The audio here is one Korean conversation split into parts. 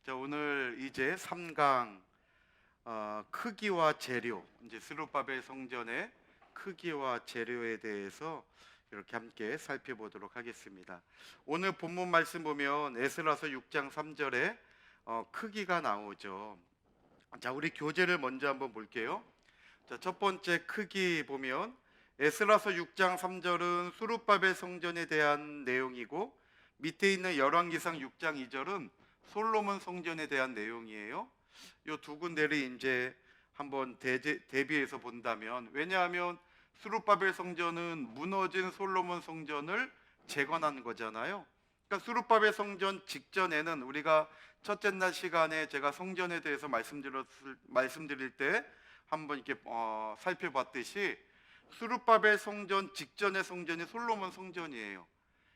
자, 오늘 이제 3강 크기와 재료, 이제 스룹바벨 성전의 크기와 재료에 대해서 이렇게 함께 살펴보도록 하겠습니다. 오늘 본문 말씀 보면 에스라서 6장 3절에 크기가 나오죠. 자, 우리 교재를 먼저 한번 볼게요. 자, 첫 번째 크기 보면 에스라서 6장 3절은 스룹바벨 성전에 대한 내용이고, 밑에 있는 열왕기상 6장 2절은 솔로몬 성전에 대한 내용이에요. 이 두 군데를 이제 한번 대비해서 본다면, 왜냐하면 스룹바벨 성전은 무너진 솔로몬 성전을 재건한 거잖아요. 그러니까 스룹바벨 성전 직전에는 우리가 첫째 날 시간에 제가 성전에 대해서 말씀드릴 때 한번 이렇게 살펴봤듯이, 스룹바벨 성전 직전의 성전이 솔로몬 성전이에요.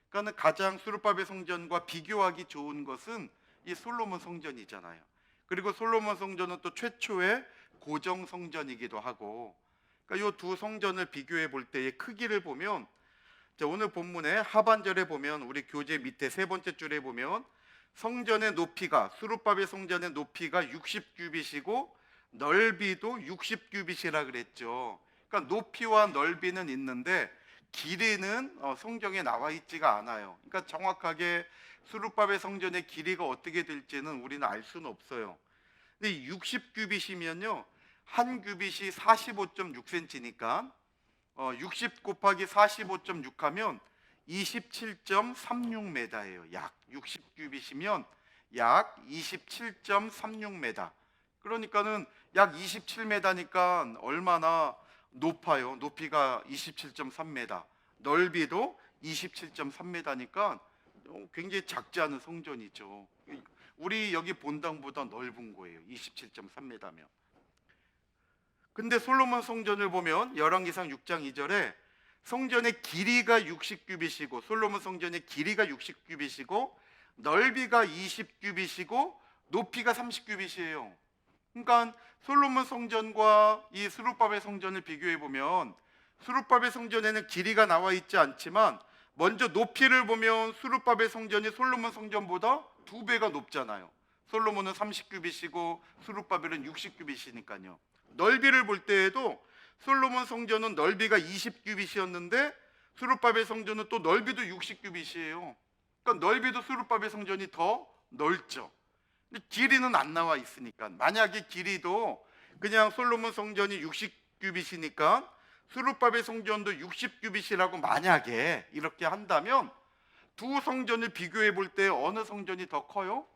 그러니까 가장 스룹바벨 성전과 비교하기 좋은 것은 이 솔로몬 성전이잖아요. 그리고 솔로몬 성전은 또 최초의 고정 성전이기도 하고, 그러니까 이 두 성전을 비교해 볼 때의 크기를 보면, 자, 오늘 본문의 하반절에 보면, 우리 교재 밑에 세 번째 줄에 보면 성전의 높이가, 스룹바벨 성전의 높이가 60규빗이고 넓이도 60규빗이라 그랬죠. 그러니까 높이와 넓이는 있는데 길이는 성경에 나와 있지가 않아요. 그러니까 정확하게 스룹바벨 성전의 길이가 어떻게 될지는 우리는 알 수는 없어요. 근데 60규빗이면요, 한 규빗이 45.6cm니까 60 곱하기 45.6 하면 27.36m예요. 약 60규빗이면 약 27.36m. 그러니까는 약 27m니까 얼마나 높아요. 높이가 27.3m, 넓이도 27.3m니까 굉장히 작지 않은 성전이죠. 우리 여기 본당보다 넓은 거예요. 27.3m면. 근데 솔로몬 성전을 보면 열왕기상 6장 2절에 성전의 길이가 60규빗이고, 솔로몬 성전의 길이가 60규빗이고 넓이가 20규빗이고 높이가 30규빗이에요. 그러니까 솔로몬 성전과 이 스룹바벨 성전을 비교해 보면, 스룹바벨 성전에는 길이가 나와 있지 않지만 먼저 높이를 보면 스룹바벨 성전이 솔로몬 성전보다 2배가 높잖아요. 솔로몬은 30규빗이고 스룹바벨은 60규빗이니까요. 넓이를 볼 때에도 솔로몬 성전은 넓이가 20규빗이었는데 스룹바벨 성전은 또 넓이도 60규빗이에요. 그러니까 넓이도 스룹바벨 성전이 더 넓죠. 근데 길이는 안 나와 있으니까, 만약에 길이도 그냥 솔로몬 성전이 60규빗이니까 스룹바벨 성전도 60규빗이라고 만약에 이렇게 한다면, 두 성전을 비교해 볼 때 어느 성전이 더 커요?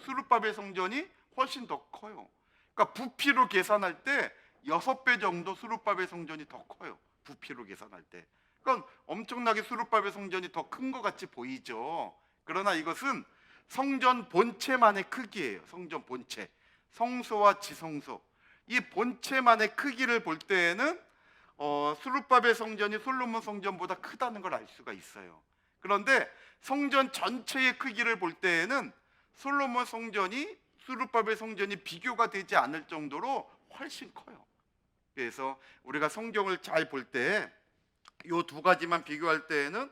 스룹바벨 성전이 훨씬 더 커요. 그러니까 부피로 계산할 때 6배 정도 스룹바벨 성전이 더 커요. 부피로 계산할 때. 그러니까 엄청나게 스룹바벨 성전이 더 큰 것 같이 보이죠. 그러나 이것은 성전 본체만의 크기예요. 성전 본체, 성소와 지성소, 이 본체만의 크기를 볼 때에는 스룹바벨 성전이 솔로몬 성전보다 크다는 걸 알 수가 있어요. 그런데 성전 전체의 크기를 볼 때에는 솔로몬 성전이 스룹바벨 성전이 비교가 되지 않을 정도로 훨씬 커요. 그래서 우리가 성경을 잘 볼 때 이 두 가지만 비교할 때에는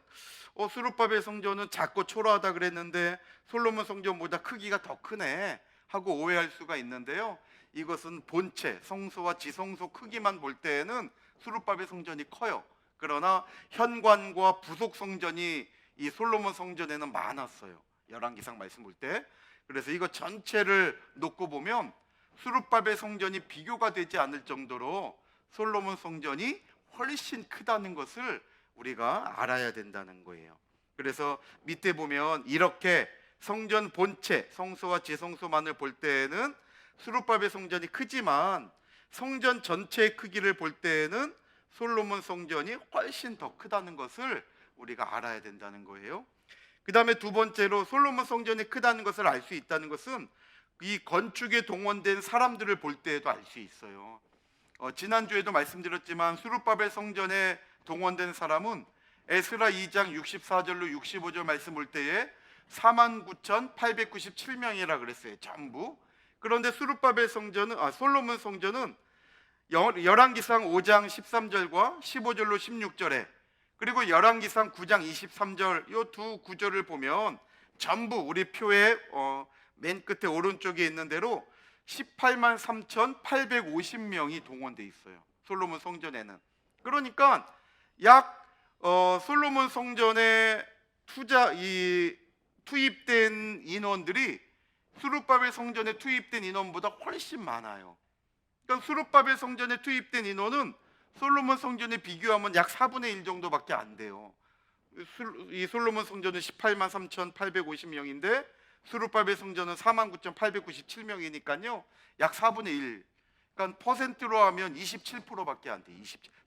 스룹바벨 성전은 작고 초라하다 그랬는데 솔로몬 성전보다 크기가 더 크네 하고 오해할 수가 있는데요, 이것은 본체, 성소와 지성소 크기만 볼 때에는 스룹바벨 성전이 커요. 그러나 현관과 부속 성전이 이 솔로몬 성전에는 많았어요. 열왕기상 말씀 볼 때. 그래서 이거 전체를 놓고 보면 스룹바벨 성전이 비교가 되지 않을 정도로 솔로몬 성전이 훨씬 크다는 것을 우리가 알아야 된다는 거예요. 그래서 밑에 보면 이렇게 성전 본체, 성소와 지성소만을 볼 때에는 스룹바벨 성전이 크지만 성전 전체의 크기를 볼 때에는 솔로몬 성전이 훨씬 더 크다는 것을 우리가 알아야 된다는 거예요. 그 다음에 두 번째로 솔로몬 성전이 크다는 것을 알 수 있다는 것은 이 건축에 동원된 사람들을 볼 때에도 알 수 있어요. 지난주에도 말씀드렸지만 스룹바벨 성전에 동원된 사람은 에스라 2장 64절로 65절 말씀 볼 때에 49,897명이라 그랬어요, 전부. 그런데 솔로몬 성전은 열왕기상 5장 13절과 15절로 16절에, 그리고 열왕기상 9장 23절 이 두 구절을 보면 전부 우리 표에 맨 끝에 오른쪽에 있는 대로 18만 3,850명이 동원돼 있어요. 솔로몬 성전에는. 그러니까 약 솔로몬 성전에 투입된 인원들이 수룹바벨 성전에 투입된 인원보다 훨씬 많아요. 그러니까 수룹바벨 성전에 투입된 인원은 솔로몬 성전에 비교하면 약 4분의 1 정도밖에 안 돼요. 이 솔로몬 성전은 18만 3,850명인데 수룹바벨 성전은 49,897명이니까요. 약 4분의 1. 그러니까 퍼센트로 하면 27%밖에 안 돼.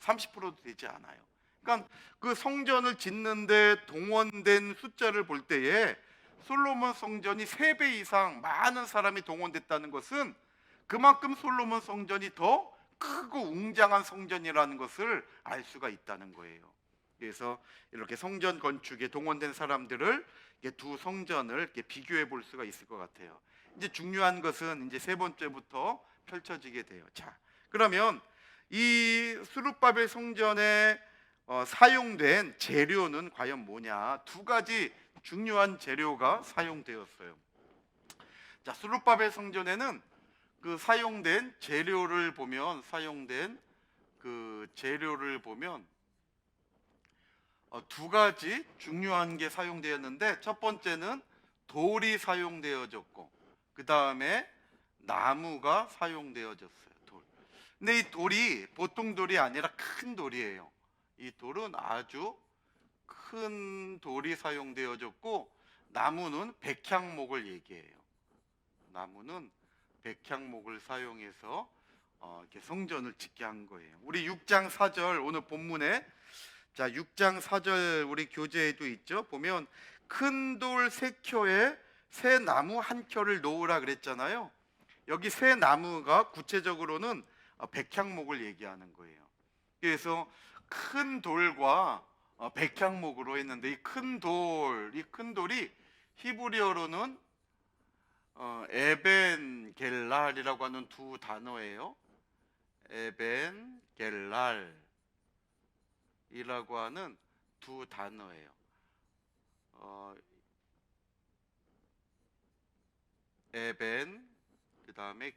30%도 되지 않아요. 그러니까 그 성전을 짓는데 동원된 숫자를 볼 때에 솔로몬 성전이 3배 이상 많은 사람이 동원됐다는 것은 그만큼 솔로몬 성전이 더 크고 웅장한 성전이라는 것을 알 수가 있다는 거예요. 그래서 이렇게 성전 건축에 동원된 사람들을 두 성전을 이렇게 비교해 볼 수가 있을 것 같아요. 이제 중요한 것은 이제 세 번째부터 펼쳐지게 돼요. 자, 그러면 이 수룹바벨 성전에 사용된 재료는 과연 뭐냐? 두 가지 중요한 재료가 사용되었어요. 자, 수룹바벨 성전에는 그 사용된 재료를 보면 두 가지 중요한 게 사용되었는데, 첫 번째는 돌이 사용되어졌고 그 다음에 나무가 사용되어졌어요. 돌. 근데 이 돌이 보통 돌이 아니라 큰 돌이에요. 이 돌은 아주 큰 돌이 사용되어졌고, 나무는 백향목을 얘기해요. 나무는 백향목을 사용해서 이렇게 성전을 짓게 한 거예요. 우리 6장 4절 오늘 본문에, 자 6장 4절 우리 교재에도 있죠. 보면 큰 돌 3켜에 새 나무 한 켜를 놓으라 그랬잖아요. 여기 새 나무가 구체적으로는 백향목을 얘기하는 거예요. 그래서 큰 돌과 백향목으로 했는데, 이 큰 돌이 히브리어로는 에벤 겔랄이라고 하는 두 단어예요. 에벤 겔랄이라고 하는 두 단어예요. 에벤 그 다음에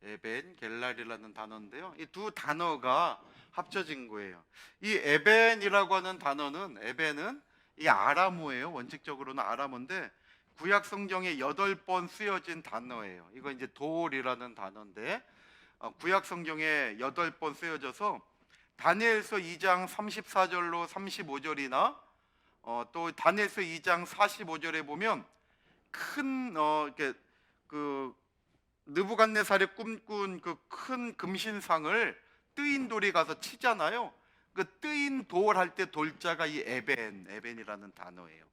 에벤 겔랄이라는 단어인데요. 이 두 단어가 합쳐진 거예요. 이 에벤이라고 하는 단어는, 에벤은 이 아람어예요. 원칙적으로는 아람어인데 구약 성경에 8번 쓰여진 단어예요. 이거 이제 돌이라는 단어인데 구약 성경에 8번 쓰여져서 다니엘서 2장 34절로 35절이나 또 다니엘서 2장 45절에 보면 큰 이렇게 그 느부갓네살이 꿈꾼 그 큰 금신상을 뜨인 돌이 가서 치잖아요. 그 뜨인 돌 할 때 돌자가 이 에벤이라는 단어예요.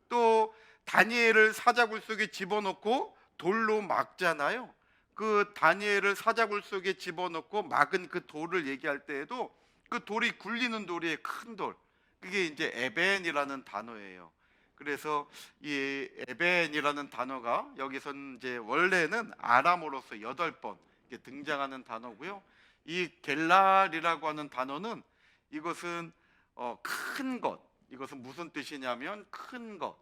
또 다니엘을 사자굴 속에 집어넣고 돌로 막잖아요. 그 다니엘을 사자굴 속에 집어넣고 막은 그 돌을 얘기할 때에도 그 돌이 굴리는 돌이에요. 큰 돌. 그게 이제 에벤이라는 단어예요. 그래서 이 에벤이라는 단어가 여기서는 이제 원래는 아람어로서 8번 등장하는 단어고요. 이 겔랄이라고 하는 단어는 이것은 큰 것. 이것은 무슨 뜻이냐면 큰 것,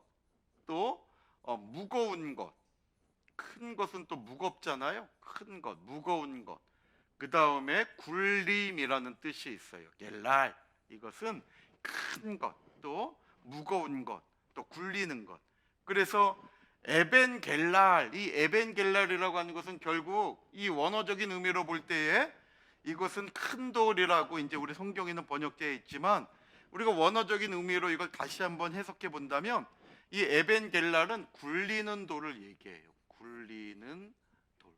또 무거운 것. 큰 것은 또 무겁잖아요. 큰 것, 무거운 것. 그 다음에 굴림이라는 뜻이 있어요. 겔랄, 이것은 큰 것, 또 무거운 것, 또 굴리는 것. 그래서 에벤겔랄, 이 에벤겔랄이라고 하는 것은 결국 이 원어적인 의미로 볼 때에 이것은 큰 돌이라고 이제 우리 성경에는 번역되어 있지만, 우리가 원어적인 의미로 이걸 다시 한번 해석해 본다면 이 에벤겔랄은 굴리는 돌을 얘기해요. 굴리는 돌.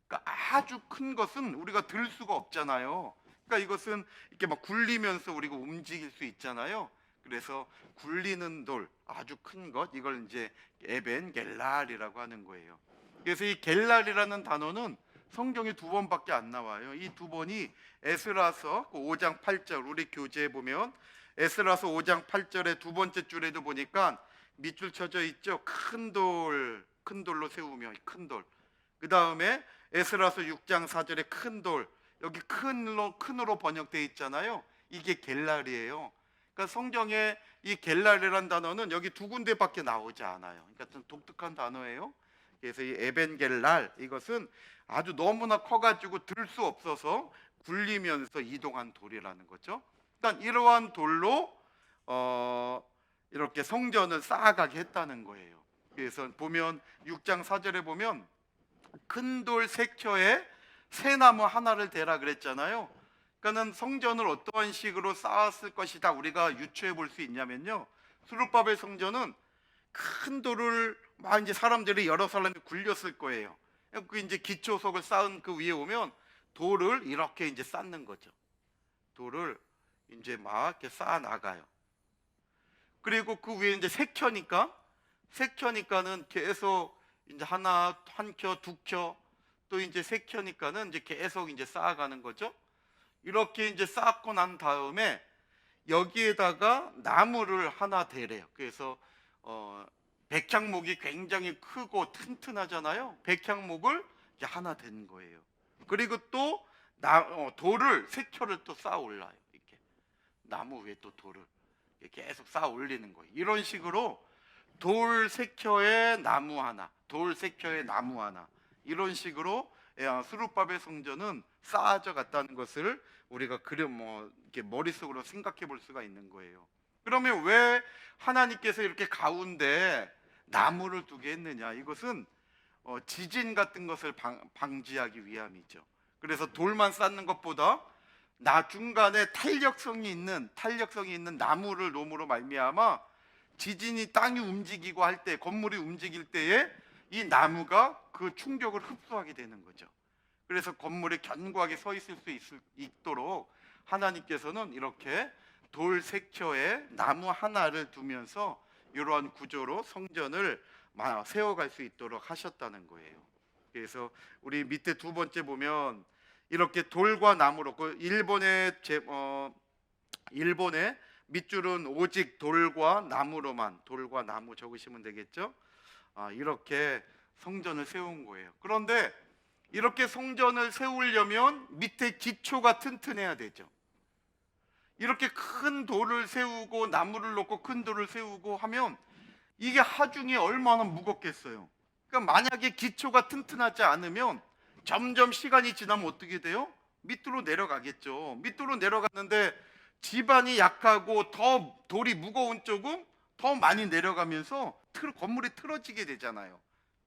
그러니까 아주 큰 것은 우리가 들 수가 없잖아요. 그러니까 이것은 이렇게 막 굴리면서 우리가 움직일 수 있잖아요. 그래서 굴리는 돌, 아주 큰 것, 이걸 이제 에벤겔랄이라고 하는 거예요. 그래서 이 겔랄이라는 단어는 성경에 2번밖에 안 나와요. 이 2번이 에스라서 5장 8절, 우리 교재에 보면 에스라서 5장 8절의 두 번째 줄에도 보니까 밑줄 쳐져 있죠. 큰 돌로 세우며, 큰 돌. 그 다음에 에스라서 6장 4절에 큰 돌, 여기 큰으로 번역되어 있잖아요. 이게 겔랄이에요. 그러니까 성경에 이 겔랄이라는 단어는 여기 두 군데밖에 나오지 않아요. 그러니까 좀 독특한 단어예요. 그래서 이 에벤겔랄, 이것은 아주 너무나 커가지고 들 수 없어서 굴리면서 이동한 돌이라는 거죠. 그러니까 이러한 돌로 이렇게 성전을 쌓아가게 했다는 거예요. 그래서 보면 6장 4절에 보면 큰 돌 세 켜에 새 나무 하나를 대라 그랬잖아요. 그러니까는 성전을 어떠한 식으로 쌓았을 것이다 우리가 유추해 볼 수 있냐면요, 스룹바벨 성전은 큰 돌을 막 이제 사람들이 여러 사람이 굴렸을 거예요. 그 이제 기초석을 쌓은 그 위에 오면 돌을 이렇게 이제 쌓는 거죠. 돌을 이제 막 이렇게 쌓아 나가요. 그리고 그 위에 이제 세 켜니까는 계속 이제 하나, 한 켜, 두 켜, 또 이제 세 켜니까는 이제 계속 이제 쌓아가는 거죠. 이렇게 이제 쌓고 난 다음에 여기에다가 나무를 하나 대래요. 그래서 백향목이 굉장히 크고 튼튼하잖아요. 백향목을 이제 하나 댄 거예요. 그리고 또 돌을 세 켜를 또 쌓아 올라요. 이렇게 나무 위에 또 돌을 계속 쌓아 올리는 거예요. 이런 식으로 돌 세 켜에 나무 하나, 돌 세 켜에 나무 하나, 이런 식으로 스룹바벨 성전은 쌓아져 갔다는 것을 우리가 이렇게 머릿속으로 생각해 볼 수가 있는 거예요. 그러면 왜 하나님께서 이렇게 가운데 나무를 두게 했느냐? 이것은 지진 같은 것을 방지하기 위함이죠. 그래서 돌만 쌓는 것보다 중간에 탄력성이 있는 나무를 놓음으로 말미암아 지진이 땅이 움직이고 할 때, 건물이 움직일 때에 이 나무가 그 충격을 흡수하게 되는 거죠. 그래서 건물이 견고하게 서 있을 수 있도록 하나님께서는 이렇게 돌 세 켜에 나무 하나를 두면서 이러한 구조로 성전을 세워갈 수 있도록 하셨다는 거예요. 그래서 우리 밑에 두 번째 보면 이렇게 돌과 나무로, 일본의 밑줄은 오직 돌과 나무로만, 돌과 나무 적으시면 되겠죠. 이렇게 성전을 세운 거예요. 그런데 이렇게 성전을 세우려면 밑에 기초가 튼튼해야 되죠. 이렇게 큰 돌을 세우고 나무를 놓고 큰 돌을 세우고 하면 이게 하중이 얼마나 무겁겠어요. 그러니까 만약에 기초가 튼튼하지 않으면 점점 시간이 지나면 어떻게 돼요? 밑으로 내려가겠죠. 밑으로 내려가는데 지반이 약하고 더 돌이 무거운 쪽은 더 많이 내려가면서 건물이 틀어지게 되잖아요.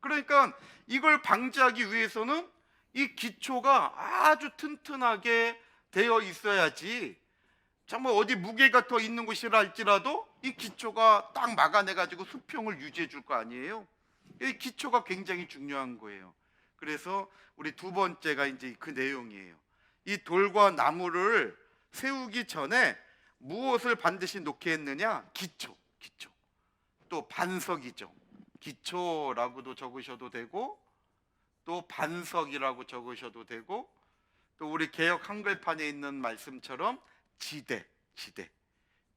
그러니까 이걸 방지하기 위해서는 이 기초가 아주 튼튼하게 되어 있어야지, 정말 어디 무게가 더 있는 곳이라 할지라도 이 기초가 딱 막아내 가지고 수평을 유지해 줄 거 아니에요. 이 기초가 굉장히 중요한 거예요. 그래서 우리 두 번째가 이제 그 내용이에요. 이 돌과 나무를 세우기 전에 무엇을 반드시 놓게 했느냐? 기초. 또 반석이죠. 기초라고도 적으셔도 되고, 또 반석이라고 적으셔도 되고, 또 우리 개역 한글판에 있는 말씀처럼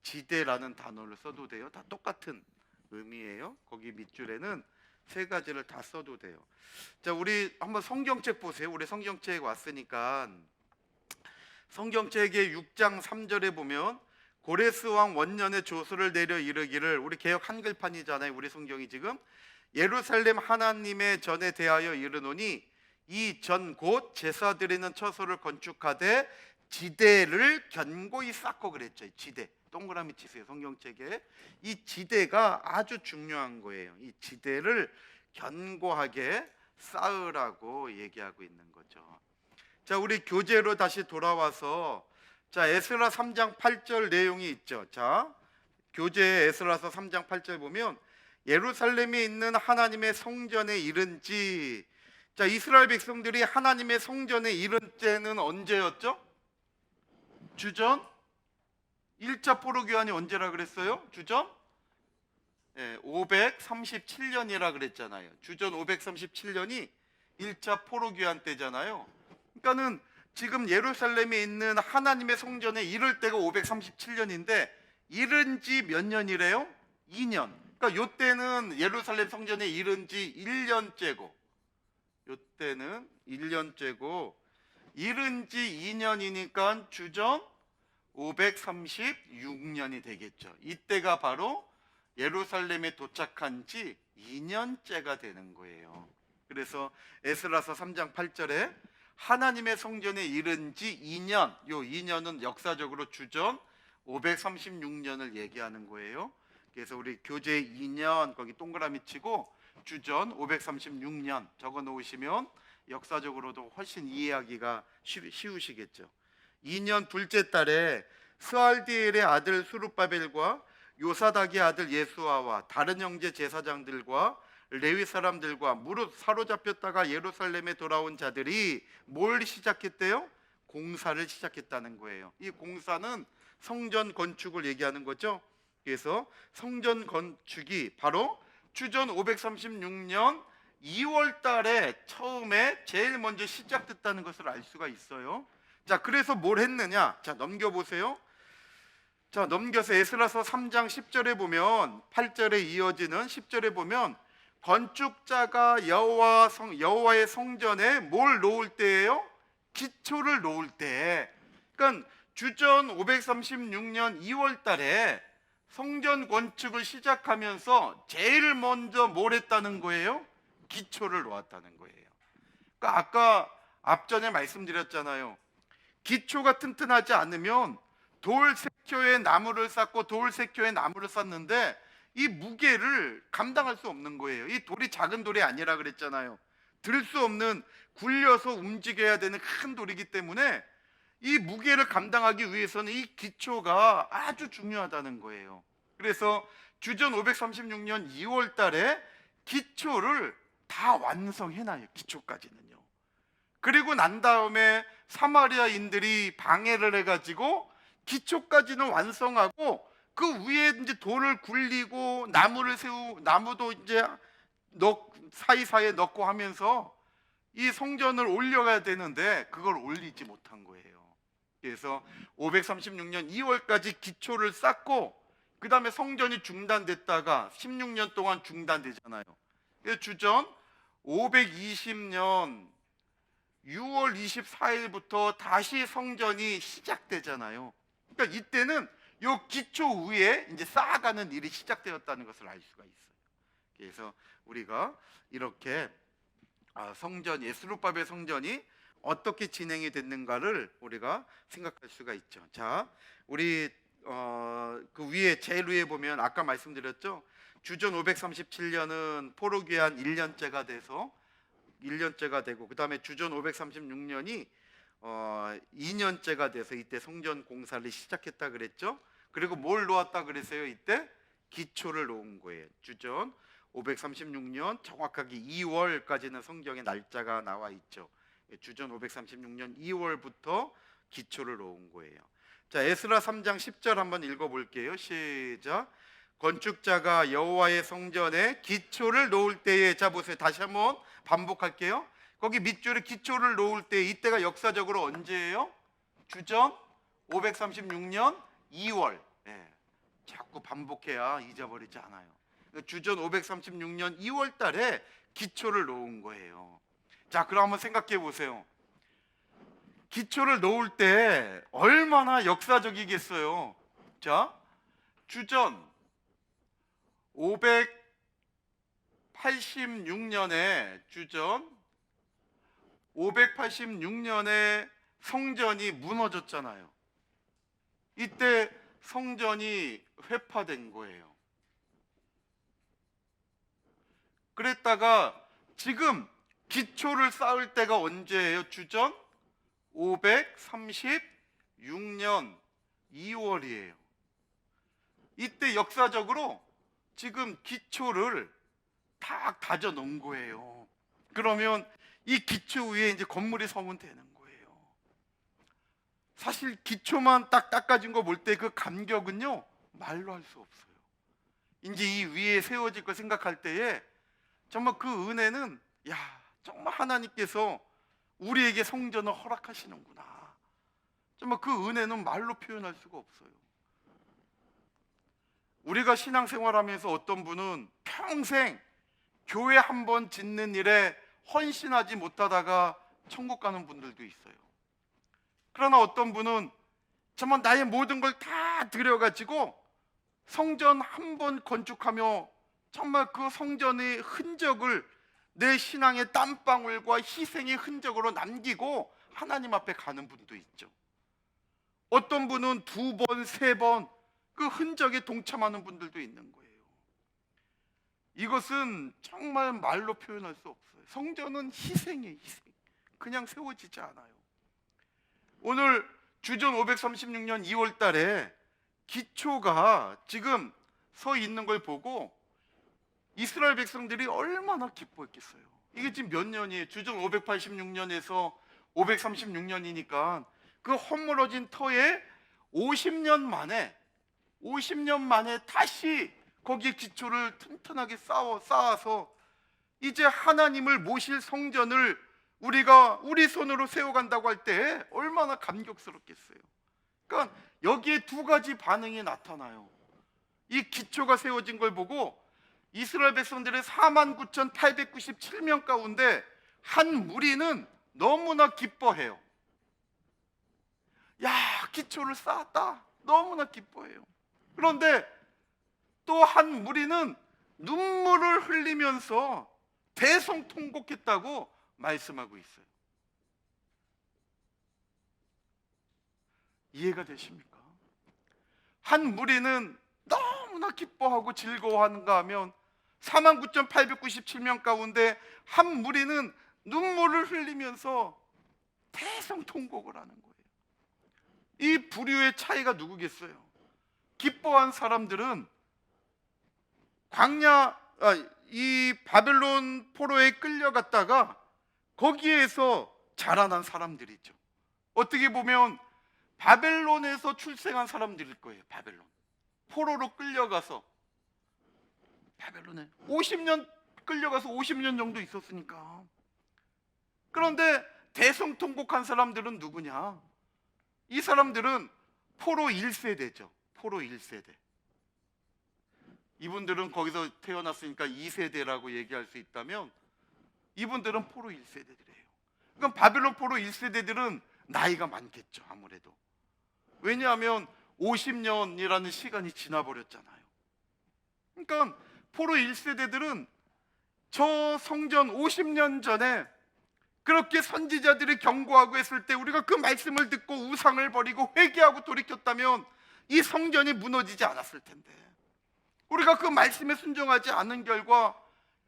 지대라는 단어를 써도 돼요. 다 똑같은 의미예요. 거기 밑줄에는 세 가지를 다 써도 돼요. 자, 우리 한번 성경책 보세요. 우리 성경책 왔으니까 성경책의 6장 3절에 보면 고레스 왕 원년에 조서를 내려 이르기를, 우리 개역 한글판이잖아요. 우리 성경이 지금 예루살렘 하나님의 전에 대하여 이르노니 이 전 곧 제사 드리는 처소를 건축하되 지대를 견고히 쌓고 그랬죠. 지대 동그라미 치세요. 성경책에 이 지대가 아주 중요한 거예요. 이 지대를 견고하게 쌓으라고 얘기하고 있는 거죠. 자, 우리 교재로 다시 돌아와서 에스라 3장 8절 내용이 있죠. 자, 교재 에스라서 3장 8절 보면 예루살렘에 있는 하나님의 성전에 이른 지, 자, 이스라엘 백성들이 하나님의 성전에 이른 때는 언제였죠? 주전 1차 포로기한이 언제라 그랬어요? 주전 537년이라 그랬잖아요. 주전 537년이 1차 포로기한 때잖아요. 그러니까는 지금 예루살렘에 있는 하나님의 성전에 이를 때가 537년인데 이른 지 몇 년이래요? 2년. 그러니까 요때는 예루살렘 성전에 이른 지 1년째고, 요때는 1년째고, 이른 지 2년이니까 주전 536년이 되겠죠. 이때가 바로 예루살렘에 도착한 지 2년째가 되는 거예요. 그래서 에스라서 3장 8절에 하나님의 성전에 이른 지 2년, 요 2년은 역사적으로 주전 536년을 얘기하는 거예요. 그래서 우리 교재 2년 거기 동그라미 치고 주전 536년 적어 놓으시면 역사적으로도 훨씬 이해하기가 쉬우시겠죠. 2년 둘째 달에 스알디엘의 아들 수룹바벨과 요사닥의 아들 예수아와 다른 형제 제사장들과 레위 사람들과 무릇 사로잡혔다가 예루살렘에 돌아온 자들이 뭘 시작했대요? 공사를 시작했다는 거예요. 이 공사는 성전 건축을 얘기하는 거죠. 그래서 성전 건축이 바로 주전 536년 2월 달에 처음에 제일 먼저 시작됐다는 것을 알 수가 있어요. 자, 그래서 뭘 했느냐? 자, 넘겨보세요. 자, 넘겨서 에스라서 3장 10절에 보면 8절에 이어지는 10절에 보면 건축자가 여호와의 성전에 뭘 놓을 때예요? 기초를 놓을 때. 그러니까 주전 536년 2월 달에 성전 건축을 시작하면서 제일 먼저 뭘 했다는 거예요? 기초를 놓았다는 거예요. 그러니까 아까 앞전에 말씀드렸잖아요. 기초가 튼튼하지 않으면 돌 3켜에 나무를 쌓고 돌 3켜에 나무를 쌓는데 이 무게를 감당할 수 없는 거예요. 이 돌이 작은 돌이 아니라 그랬잖아요. 들 수 없는, 굴려서 움직여야 되는 큰 돌이기 때문에 이 무게를 감당하기 위해서는 이 기초가 아주 중요하다는 거예요. 그래서 주전 536년 2월 달에 기초를 다 완성해놔요. 기초까지는요. 그리고 난 다음에 사마리아인들이 방해를 해가지고 기초까지는 완성하고 그 위에 이제 돌을 굴리고 나무도 이제 사이사이에 넣고 하면서 이 성전을 올려가야 되는데 그걸 올리지 못한 거예요. 그래서 536년 2월까지 기초를 쌓고 그 다음에 성전이 중단됐다가 16년 동안 중단되잖아요. 주전 520년 6월 24일부터 다시 성전이 시작되잖아요. 그러니까 이때는 요 기초 위에 이제 쌓아가는 일이 시작되었다는 것을 알 수가 있어요. 그래서 우리가 이렇게 성전, 예수룹바벨 성전이 어떻게 진행이 됐는가를 우리가 생각할 수가 있죠. 자, 우리 그 위에 제일 위에 보면 아까 말씀드렸죠. 주전 537년은 포로기한 1년째가 돼서 1년째가 되고 그 다음에 주전 536년이 2년째가 돼서 이때 성전 공사를 시작했다 그랬죠. 그리고 뭘 놓았다 그랬어요? 이때 기초를 놓은 거예요. 주전 536년 정확하게 2월까지는 성경의 날짜가 나와 있죠. 주전 536년 2월부터 기초를 놓은 거예요. 자, 에스라 3장 10절 한번 읽어볼게요. 시작. 건축자가 여호와의 성전에 기초를 놓을 때에, 자 보세요. 다시 한번 반복할게요. 거기 밑줄에 기초를 놓을 때, 이때가 역사적으로 언제예요? 주전 536년 2월. 네. 자꾸 반복해야 잊어버리지 않아요. 주전 536년 2월 달에 기초를 놓은 거예요. 자, 그럼 한번 생각해 보세요. 기초를 놓을 때 얼마나 역사적이겠어요. 자, 주전 586년에 성전이 무너졌잖아요. 이때 성전이 회파된 거예요. 그랬다가 지금 기초를 쌓을 때가 언제예요? 주전 536년 2월이에요. 이때 역사적으로 지금 기초를 딱 다져 놓은 거예요. 그러면 이 기초 위에 이제 건물이 서면 되는 거예요. 사실 기초만 딱 닦아진 거 볼 때 그 감격은요, 말로 할 수 없어요. 이제 이 위에 세워질 거 생각할 때에 정말 그 은혜는, 야, 정말 하나님께서 우리에게 성전을 허락하시는구나. 정말 그 은혜는 말로 표현할 수가 없어요. 우리가 신앙생활하면서 어떤 분은 평생 교회 한 번 짓는 일에 헌신하지 못하다가 천국 가는 분들도 있어요. 그러나 어떤 분은 정말 나의 모든 걸 다 들여가지고 성전 한 번 건축하며 정말 그 성전의 흔적을 내 신앙의 땀방울과 희생의 흔적으로 남기고 하나님 앞에 가는 분도 있죠. 어떤 분은 2번, 3번 그 흔적에 동참하는 분들도 있는 거예요. 이것은 정말 말로 표현할 수 없어요. 성전은 희생이에요, 희생. 그냥 세워지지 않아요. 오늘 주전 536년 2월 달에 기초가 지금 서 있는 걸 보고 이스라엘 백성들이 얼마나 기뻐했겠어요. 이게 지금 몇 년이에요? 주전 586년에서 536년이니까 그 허물어진 터에 50년 만에 다시 거기에 기초를 튼튼하게 쌓아서 이제 하나님을 모실 성전을 우리가 우리 손으로 세워간다고 할 때 얼마나 감격스럽겠어요. 그러니까 여기에 2가지 반응이 나타나요. 이 기초가 세워진 걸 보고 이스라엘 백성들의 49,897명 가운데 한 무리는 너무나 기뻐해요. 야, 기초를 쌓았다. 너무나 기뻐해요. 그런데 또 한 무리는 눈물을 흘리면서 대성통곡했다고 말씀하고 있어요. 이해가 되십니까? 한 무리는 너무나 기뻐하고 즐거워하는가 하면 49,897명 가운데 한 무리는 눈물을 흘리면서 대성통곡을 하는 거예요. 이 부류의 차이가 누구겠어요? 기뻐한 사람들은 이 바벨론 포로에 끌려갔다가 거기에서 자라난 사람들이죠. 어떻게 보면 바벨론에서 출생한 사람들일 거예요. 바벨론 포로로 끌려가서 바벨론에 50년 끌려가서 50년 정도 있었으니까. 그런데 대성통곡한 사람들은 누구냐? 이 사람들은 포로 1세대죠. 포로 1세대. 이분들은 거기서 태어났으니까 2세대라고 얘기할 수 있다면 이분들은 포로 1세대들이에요. 그럼 바벨론 포로 1세대들은 나이가 많겠죠. 아무래도. 왜냐하면 50년이라는 시간이 지나버렸잖아요. 그러니까 포로 1세대들은 저 성전 50년 전에 그렇게 선지자들이 경고하고 했을 때 우리가 그 말씀을 듣고 우상을 버리고 회개하고 돌이켰다면 이 성전이 무너지지 않았을 텐데, 우리가 그 말씀에 순종하지 않은 결과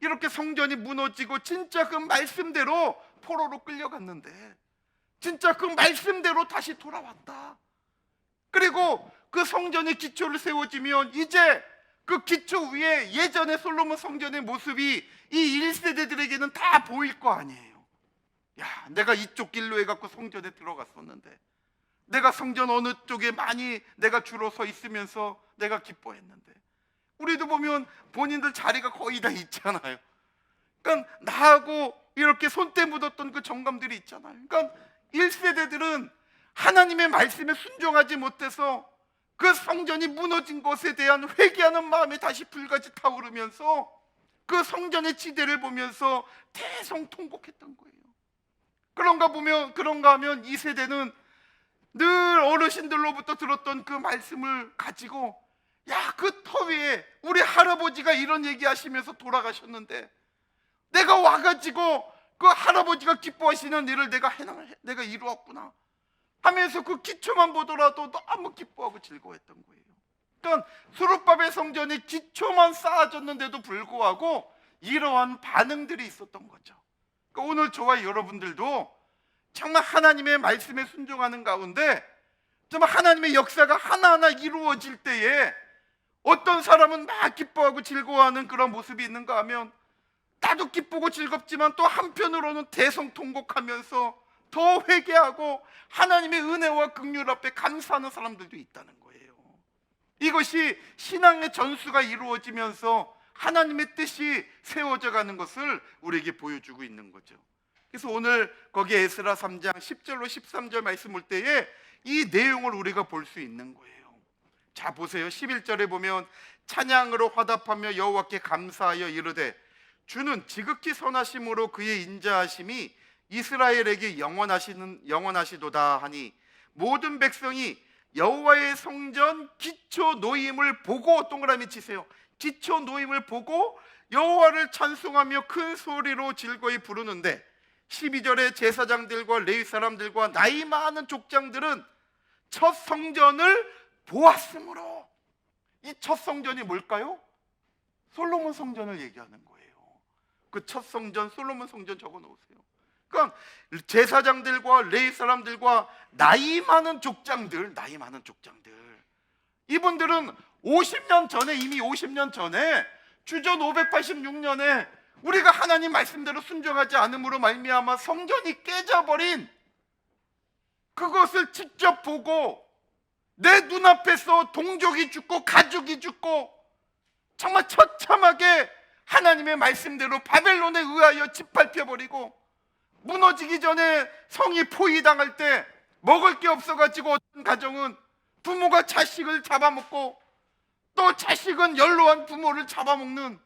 이렇게 성전이 무너지고 진짜 그 말씀대로 포로로 끌려갔는데 진짜 그 말씀대로 다시 돌아왔다. 그리고 그 성전의 기초를 세워지면 이제 그 기초 위에 예전의 솔로몬 성전의 모습이 이 1세대들에게는 다 보일 거 아니에요. 야, 내가 이쪽 길로 해갖고 성전에 들어갔었는데, 내가 성전 어느 쪽에 많이 내가 주로 서 있으면서 내가 기뻐했는데. 우리도 보면 본인들 자리가 거의 다 있잖아요. 그러니까 나하고 이렇게 손때 묻었던 그 정감들이 있잖아요. 그러니까 1세대들은 하나님의 말씀에 순종하지 못해서 그 성전이 무너진 것에 대한 회개하는 마음이 다시 불같이 타오르면서 그 성전의 지대를 보면서 대성통곡했던 거예요. 그런가 하면 2세대는 늘 어르신들로부터 들었던 그 말씀을 가지고, 야, 그 터 위에 우리 할아버지가 이런 얘기 하시면서 돌아가셨는데 내가 와가지고 그 할아버지가 기뻐하시는 일을 내가 이루었구나 하면서 그 기초만 보더라도 너무 기뻐하고 즐거워했던 거예요. 그러니까 수르바벨 성전의 기초만 쌓아졌는데도 불구하고 이러한 반응들이 있었던 거죠. 그러니까 오늘 저와 여러분들도 정말 하나님의 말씀에 순종하는 가운데 정말 하나님의 역사가 하나하나 이루어질 때에 어떤 사람은 막 기뻐하고 즐거워하는 그런 모습이 있는가 하면, 나도 기쁘고 즐겁지만 또 한편으로는 대성통곡하면서 더 회개하고 하나님의 은혜와 긍휼 앞에 감사하는 사람들도 있다는 거예요. 이것이 신앙의 전수가 이루어지면서 하나님의 뜻이 세워져 가는 것을 우리에게 보여주고 있는 거죠. 그래서 오늘 거기 에스라 3장 10절로 13절 말씀 볼 때에 이 내용을 우리가 볼 수 있는 거예요. 자, 보세요. 11절에 보면 찬양으로 화답하며 여호와께 감사하여 이르되 주는 지극히 선하심으로 그의 인자하심이 이스라엘에게 영원하시도다 하니 모든 백성이 여호와의 성전 기초 놓임을 보고, 동그라미 치세요. 기초 놓임을 보고 여호와를 찬송하며 큰 소리로 즐거이 부르는데, 12절에 제사장들과 레위 사람들과 나이 많은 족장들은 첫 성전을 보았으므로. 이 첫 성전이 뭘까요? 솔로몬 성전을 얘기하는 거예요. 그 첫 성전, 솔로몬 성전 적어 놓으세요. 그러니까 제사장들과 레위 사람들과 나이 많은 족장들, 이분들은 50년 전에, 이미 50년 전에 주전 586년에 우리가 하나님 말씀대로 순종하지 않음으로 말미암아 성전이 깨져버린 그것을 직접 보고, 내 눈앞에서 동족이 죽고 가족이 죽고 정말 처참하게 하나님의 말씀대로 바벨론에 의하여 짓밟혀버리고, 무너지기 전에 성이 포위당할 때 먹을 게 없어가지고 어떤 가정은 부모가 자식을 잡아먹고, 또 자식은 연로한 부모를 잡아먹는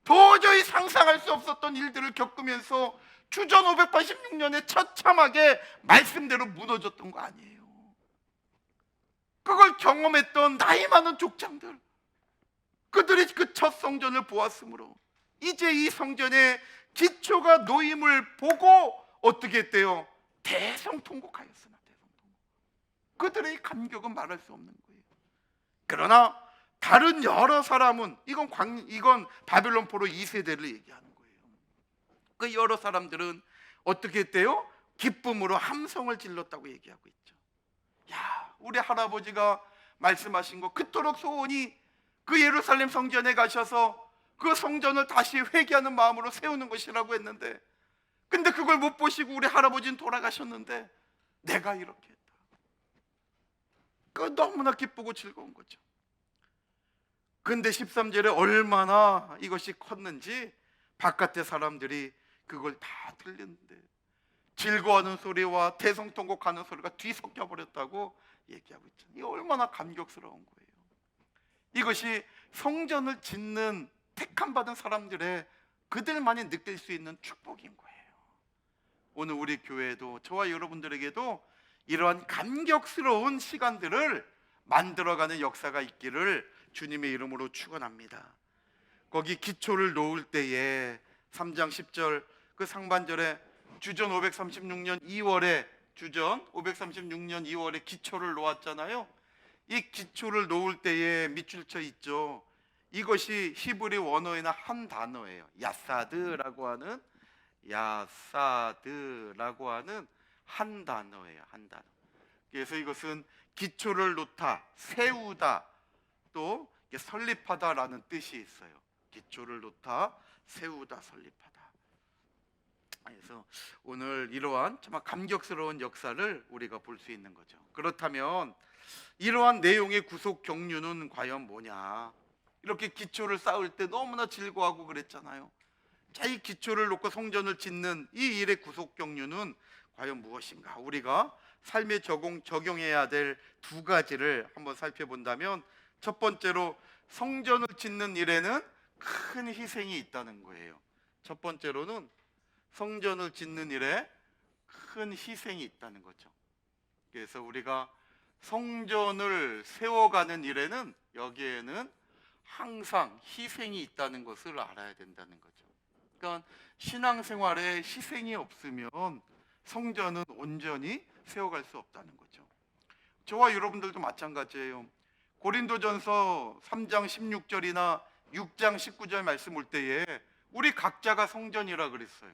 도저히 상상할 수 없었던 일들을 겪으면서 주전 586년에 처참하게 말씀대로 무너졌던 거 아니에요. 그걸 경험했던 나이 많은 족장들, 그들이 그 첫 성전을 보았으므로 이제 이 성전의 기초가 놓임을 보고 어떻게 했대요? 대성통곡하였으나. 그들의 감격은 말할 수 없는 거예요. 그러나 다른 여러 사람은, 이건 바벨론 포로 2세대를 얘기하는 거예요. 그 여러 사람들은 어떻게 했대요? 기쁨으로 함성을 질렀다고 얘기하고 있죠. 야, 우리 할아버지가 말씀하신 거, 그토록 소원이 그 예루살렘 성전에 가셔서 그 성전을 다시 회개하는 마음으로 세우는 것이라고 했는데, 근데 그걸 못 보시고 우리 할아버지는 돌아가셨는데 내가 이렇게 했다. 그 너무나 기쁘고 즐거운 거죠. 근데 13절에 얼마나 이것이 컸는지 바깥의 사람들이 그걸 다 들렸는데 즐거워하는 소리와 대성통곡하는 소리가 뒤섞여 버렸다고 얘기하고 있죠. 이게 얼마나 감격스러운 거예요. 이것이 성전을 짓는 택함 받은 사람들의, 그들만이 느낄 수 있는 축복인 거예요. 오늘 우리 교회도, 저와 여러분들에게도 이러한 감격스러운 시간들을 만들어가는 역사가 있기를 주님의 이름으로 축원합니다. 거기 기초를 놓을 때에 3장 10절 그 상반절에 주전 536년 2월에 기초를 놓았잖아요. 이 기초를 놓을 때에 밑줄 쳐 있죠. 이것이 히브리 원어에는 한 단어예요. 야사드라고 하는 한 단어예요. 한 단어. 그래서 이것은 기초를 놓다, 세우다, 또 설립하다라는 뜻이 있어요. 기초를 놓다, 세우다, 설립하다. 그래서 오늘 이러한 정말 감격스러운 역사를 우리가 볼 수 있는 거죠. 그렇다면 이러한 내용의 구속 경륜은 과연 뭐냐? 이렇게 기초를 쌓을 때 너무나 즐거워하고 그랬잖아요. 자, 이 기초를 놓고 성전을 짓는 이 일의 구속 경륜은 과연 무엇인가? 우리가 삶에 적용해야 될 두 가지를 한번 살펴본다면, 첫 번째로 성전을 짓는 일에는 큰 희생이 있다는 거예요. 첫 번째로는 성전을 짓는 일에 큰 희생이 있다는 거죠. 그래서 우리가 성전을 세워가는 일에는, 여기에는 항상 희생이 있다는 것을 알아야 된다는 거죠. 그러니까 신앙생활에 희생이 없으면 성전은 온전히 세워갈 수 없다는 거죠. 저와 여러분들도 마찬가지예요. 고린도전서 3장 16절이나 6장 19절 말씀 올 때에 우리 각자가 성전이라 그랬어요.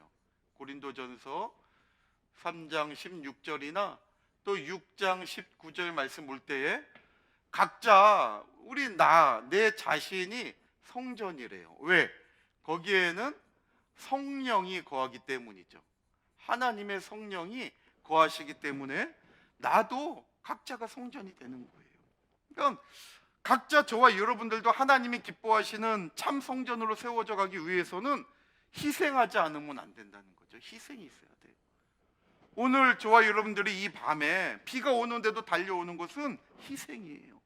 고린도전서 3장 16절이나 또 6장 19절 말씀 올 때에 각자 내 자신이 성전이래요. 왜? 거기에는 성령이 거하기 때문이죠. 하나님의 성령이 거하시기 때문에 나도 각자가 성전이 되는 거예요. 그러니까 각자, 저와 여러분들도 하나님이 기뻐하시는 참 성전으로 세워져 가기 위해서는 희생하지 않으면 안 된다는 거죠. 희생이 있어야 돼요. 오늘 저와 여러분들이 이 밤에 비가 오는데도 달려오는 것은 희생이에요.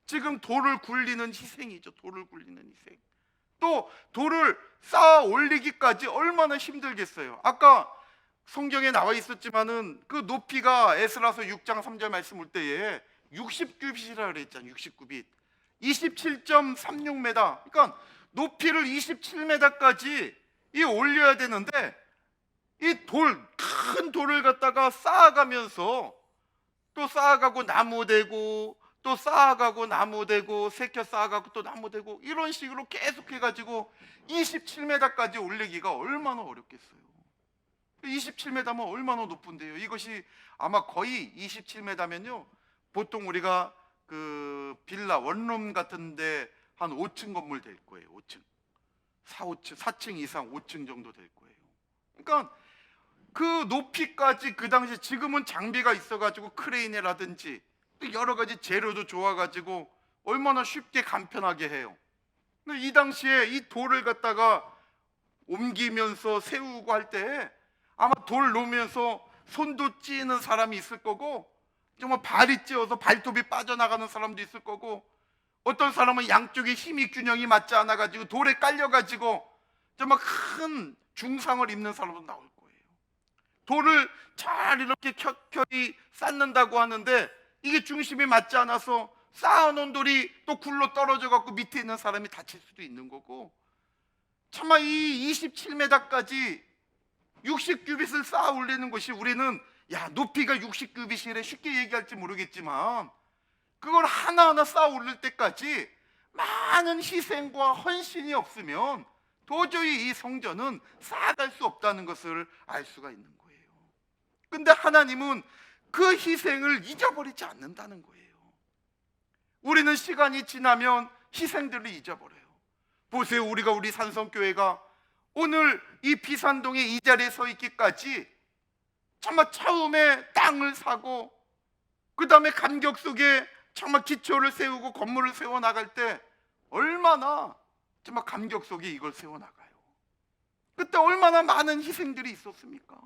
지금 돌을 굴리는 희생이죠. 돌을 굴리는 희생. 또 돌을 쌓아 올리기까지 얼마나 힘들겠어요. 아까 성경에 나와 있었지만은 그 높이가 에스라서 6장 3절 말씀 올 때에 60규빗이라 그랬잖아요. 60규빗. 27.36m. 그러니까 높이를 27m까지 올려야 되는데 이 큰 돌을 갖다가 쌓아가면서 또 쌓아가고 나무 되고 또 쌓아가고 나무 되고 새겨 쌓아가고 또 나무 되고 이런 식으로 계속 해가지고 27m까지 올리기가 얼마나 어렵겠어요. 27m면 얼마나 높은데요. 이것이 아마 거의 27m면요 보통 우리가 그 빌라 원룸 같은데 한 5층 건물 될 거예요. 5층 4층 이상 5층 정도 될 거예요. 그러니까 그 높이까지 그 당시, 지금은 장비가 있어가지고 크레인이라든지 또 여러 가지 재료도 좋아가지고 얼마나 쉽게 간편하게 해요. 근데 이 당시에 이 돌을 갖다가 옮기면서 세우고 할 때 아마 돌 놓으면서 손도 찌는 사람이 있을 거고 정말 발이 찌어서 발톱이 빠져나가는 사람도 있을 거고 어떤 사람은 양쪽에 힘이 균형이 맞지 않아가지고 돌에 깔려가지고 정말 큰 중상을 입는 사람도 나올 거예요. 돌을 잘 이렇게 켜켜이 쌓는다고 하는데 이게 중심이 맞지 않아서 쌓아놓은 돌이 또 굴러 떨어져 갖고 밑에 있는 사람이 다칠 수도 있는 거고, 참아 이 27m까지 60규빗을 쌓아 올리는 것이, 우리는 야 높이가 60규빗이래 쉽게 얘기할지 모르겠지만 그걸 하나하나 쌓아 올릴 때까지 많은 희생과 헌신이 없으면 도저히 이 성전은 쌓아갈 수 없다는 것을 알 수가 있는 거예요. 근데 하나님은 그 희생을 잊어버리지 않는다는 거예요. 우리는 시간이 지나면 희생들을 잊어버려요. 보세요, 우리 산성교회가 오늘 이 비산동에 이 자리에 서 있기까지 정말 처음에 땅을 사고 그 다음에 감격 속에 정말 기초를 세우고 건물을 세워나갈 때 얼마나 정말 감격 속에 이걸 세워나가요. 그때 얼마나 많은 희생들이 있었습니까?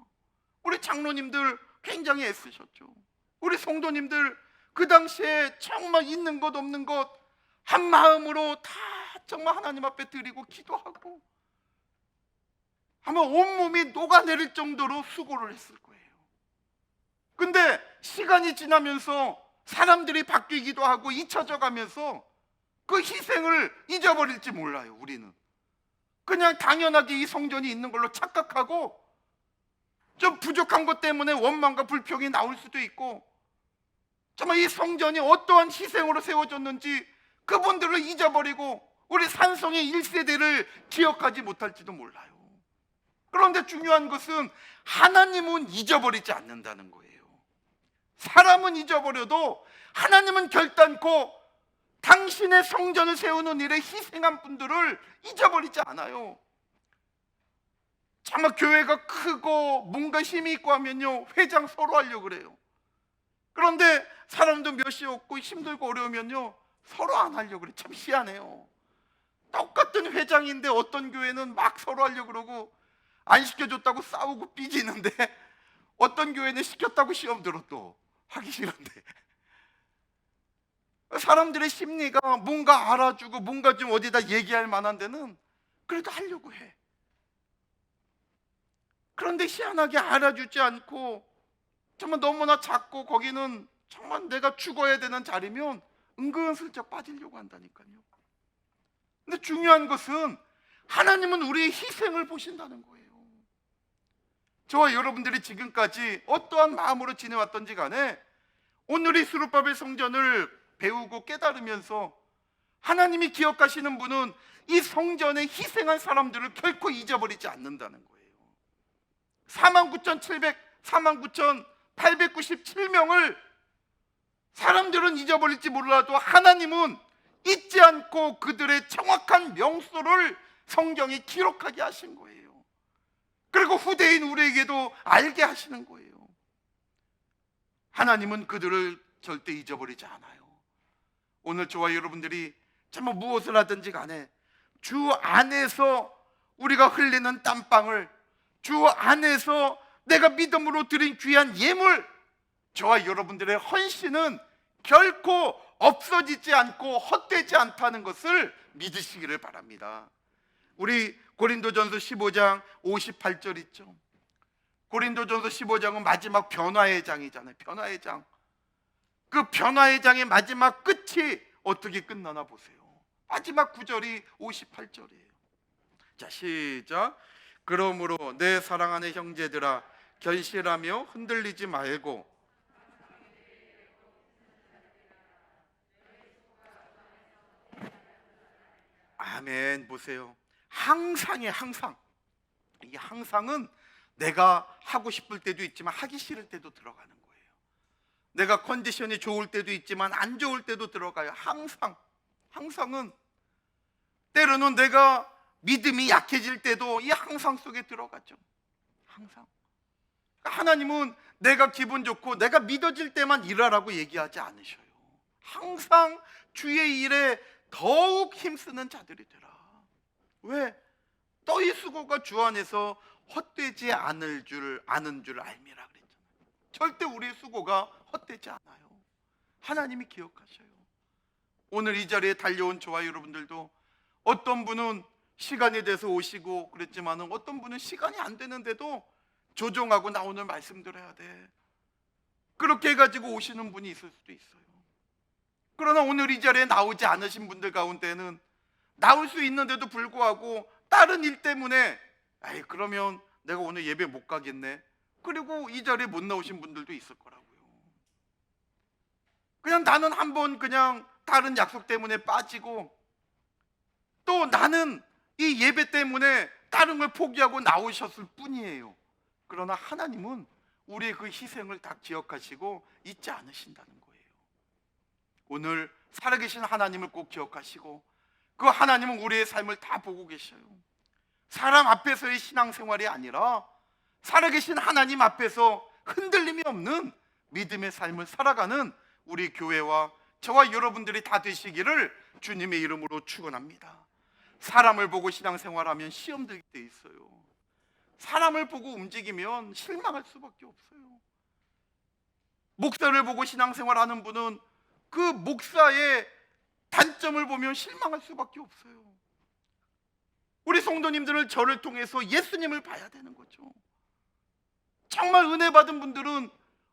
우리 장로님들 굉장히 애쓰셨죠. 우리 성도님들 그 당시에 정말 있는 것 없는 것 한 마음으로 다 정말 하나님 앞에 드리고 기도하고 아마 온몸이 녹아내릴 정도로 수고를 했을 거예요. 근데 시간이 지나면서 사람들이 바뀌기도 하고 잊혀져 가면서 그 희생을 잊어버릴지 몰라요. 우리는 그냥 당연하게 이 성전이 있는 걸로 착각하고 좀 부족한 것 때문에 원망과 불평이 나올 수도 있고, 정말 이 성전이 어떠한 희생으로 세워졌는지 그분들을 잊어버리고 우리 산성의 1세대를 기억하지 못할지도 몰라요. 그런데 중요한 것은 하나님은 잊어버리지 않는다는 거예요. 사람은 잊어버려도 하나님은 결단코 당신의 성전을 세우는 일에 희생한 분들을 잊어버리지 않아요. 정말 교회가 크고 뭔가 힘이 있고 하면요 회장 서로 하려고 그래요. 그런데 사람도 몇이 없고 힘들고 어려우면요 서로 안 하려고 그래. 참 희한해요. 똑같은 회장인데 어떤 교회는 막 서로 하려고 그러고 안 시켜줬다고 싸우고 삐지는데 어떤 교회는 시켰다고 시험 들어 또 하기 싫은데. 사람들의 심리가 뭔가 알아주고 뭔가 좀 어디다 얘기할 만한 데는 그래도 하려고 해. 그런데 희한하게 알아주지 않고 정말 너무나 작고 거기는 정말 내가 죽어야 되는 자리면 은근슬쩍 빠지려고 한다니까요. 근데 중요한 것은 하나님은 우리의 희생을 보신다는 거예요. 저와 여러분들이 지금까지 어떠한 마음으로 지내왔던지 간에 오늘 이 수르바벨 성전을 배우고 깨달으면서 하나님이 기억하시는 분은 이 성전에 희생한 사람들을 결코 잊어버리지 않는다는 거예요. 49,897명을 사람들은 잊어버릴지 몰라도 하나님은 잊지 않고 그들의 정확한 명수를 성경에 기록하게 하신 거예요. 그리고 후대인 우리에게도 알게 하시는 거예요. 하나님은 그들을 절대 잊어버리지 않아요. 오늘 저와 여러분들이 정말 무엇을 하든지 간에 주 안에서 우리가 흘리는 땀방울, 주 안에서 내가 믿음으로 드린 귀한 예물, 저와 여러분들의 헌신은 결코 없어지지 않고 헛되지 않다는 것을 믿으시기를 바랍니다. 우리 고린도전서 15장 58절 있죠. 고린도전서 15장은 마지막 변화의 장이잖아요. 변화의 장. 그 변화의 장의 마지막 끝이 어떻게 끝나나 보세요. 마지막 구절이 58절이에요. 자, 시작. 그러므로 내 사랑하는 형제들아, 결실하며 흔들리지 말고. 아멘. 보세요. 항상에 항상. 이 항상은 내가 하고 싶을 때도 있지만 하기 싫을 때도 들어가는 거예요. 내가 컨디션이 좋을 때도 있지만 안 좋을 때도 들어가요. 항상. 항상은 때로는 내가 믿음이 약해질 때도 이 항상 속에 들어가죠. 항상. 하나님은 내가 기분 좋고 내가 믿어질 때만 일하라고 얘기하지 않으셔요. 항상 주의 일에 더욱 힘쓰는 자들이 되라. 왜? 너희 수고가 주 안에서 헛되지 않을 줄 아는 줄 알미라 그랬잖아요. 절대 우리의 수고가 헛되지 않아요. 하나님이 기억하셔요. 오늘 이 자리에 달려온 저와 여러분들도 어떤 분은 시간이 돼서 오시고 그랬지만 어떤 분은 시간이 안 되는데도 조종하고 나 오늘 말씀 들어야 돼, 그렇게 해가지고 오시는 분이 있을 수도 있어요. 그러나 오늘 이 자리에 나오지 않으신 분들 가운데는 나올 수 있는데도 불구하고 다른 일 때문에 에이 그러면 내가 오늘 예배 못 가겠네, 그리고 이 자리에 못 나오신 분들도 있을 거라고요. 그냥 나는 한번 그냥 다른 약속 때문에 빠지고 또 나는 이 예배 때문에 다른 걸 포기하고 나오셨을 뿐이에요. 그러나 하나님은 우리의 그 희생을 다 기억하시고 잊지 않으신다는 거예요. 오늘 살아계신 하나님을 꼭 기억하시고 그 하나님은 우리의 삶을 다 보고 계셔요. 사람 앞에서의 신앙생활이 아니라 살아계신 하나님 앞에서 흔들림이 없는 믿음의 삶을 살아가는 우리 교회와 저와 여러분들이 다 되시기를 주님의 이름으로 축원합니다. 사람을 보고 신앙생활하면 시험 들게 돼 있어요. 사람을 보고 움직이면 실망할 수밖에 없어요. 목사를 보고 신앙생활하는 분은 그 목사의 단점을 보면 실망할 수밖에 없어요. 우리 성도님들은 저를 통해서 예수님을 봐야 되는 거죠. 정말 은혜 받은 분들은